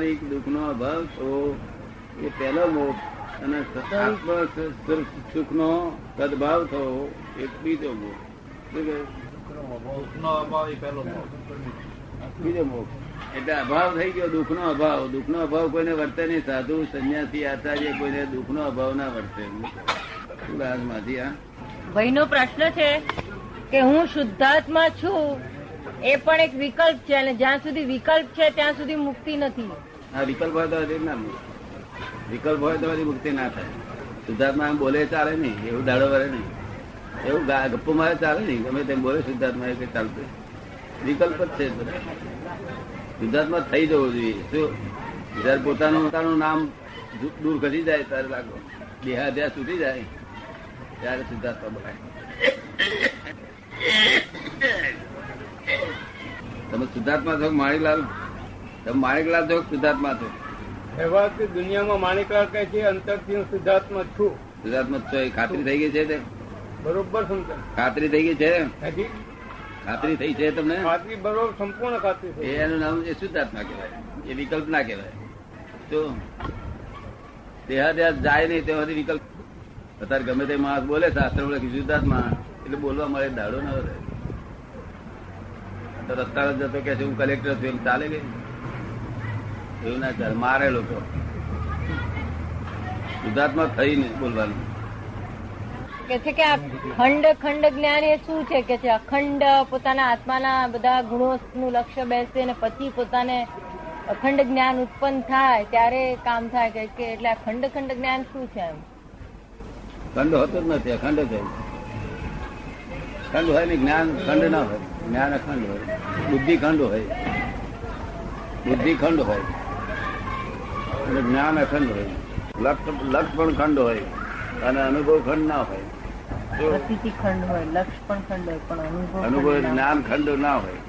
સાંસારિક દુઃખનો અભાવ થવો એ પહેલો મોક્ષ, અને આત્મ સુખનો સદભાવ થવો એ બીજો મોક્ષ. શું કહે? બીજો મોક્ષ એટલે અભાવ થઈ ગયો, દુઃખનો અભાવ. દુઃખનો અભાવ કોઈને વર્તે નહીં. સાધુ, સંન્યાસી, આચાર્ય કોઈને દુઃખનો અભાવ ના વર્તે. શું રાજમાંથી આ ભાઈનો પ્રશ્ન છે કે હું શુદ્ધાત્મા છું, એ પણ એક વિકલ્પ છે, અને જ્યાં સુધી વિકલ્પ છે ત્યાં સુધી મુક્તિ નથી. આ વિકલ્પ હોય તો ના, વિકલ્પ હોય તો મુક્તિ ના થાય. શુદ્ધાત્મા એમ બોલે ચાલે નહીં, એવું દાડો વરે નહીં, એવું ગપ્પો મારે ચાલે નહીં. ગમે તેમ બોલે શુદ્ધાત્મા એ કઈ ચાલતું. વિકલ્પ જ છે બધા. શુદ્ધાત્મા થઈ જવું જોઈએ. શું જયારે પોતાનું નામ દૂર ખસી જાય ત્યારે લાગો, દેહાધ્યાસ છૂટી જાય ત્યારે શુદ્ધાત્મા બોલાય. તમે શુદ્ધાત્મા છો માણિકલાલ? તમે માણિકલાલ છો શુદ્ધાત્મા છો? એવા દુનિયામાં માણિકલાલ કહે છે અંતરથી હું શુદ્ધાત્મા છું. શુદ્ધાત્મા છો એ ખાતરી થઈ ગઈ છે? બરોબર સમજણ ખાતરી થઈ ગઈ છે? હજી ખાતરી થઈ છે તમને? ખાતરી બરોબર, સંપૂર્ણ ખાતરી થઈ. એનું નામ એ શુદ્ધાત્મા કહેવાય, એ વિકલ્પ ના કહેવાય. તો દેહાદ્યાસ જાય નહીં તેમાંથી વિકલ્પ. અત્યારે ગમે તે માણસ બોલે શાસ્ત્ર લખી શુદ્ધાત્મા એટલે બોલવા મળે, દાડો ના રહે. તો રસ્તા જતો કે છે હું કલેક્ટર છું, એમ ચાલે ગઈ? એવું ના ચાલે, મારે લોકો. શુદ્ધાત્મા થઈને બોલવાનું. કે છે કે આ ખંડ ખંડ જ્ઞાન એ શું છે? કે છે અખંડ પોતાના આત્માના બધા ગુણો નું લક્ષ્ય બેસે ને પછી પોતાને અખંડ જ્ઞાન ઉત્પન્ન થાય ત્યારે કામ થાય. કે એટલે આ ખંડ ખંડ જ્ઞાન શું છે? એમ ખંડ હોતો જ નથી, અખંડ જ હોય. ખંડ હોય ને જ્ઞાન ખંડ ના હોય. જ્ઞાન અખંડ હોય, બુદ્ધિ ખંડ હોય, બુદ્ધિ ખંડ હોય અને જ્ઞાન અખંડ હોય. લક્ષ પણ ખંડ હોય અને અનુભવ ખંડ ના હોય. પ્રતીતિ ખંડ હોય, લક્ષ પણ ખંડ હોય, પણ અનુભવ અનુભવ જ્ઞાન ખંડ ના હોય.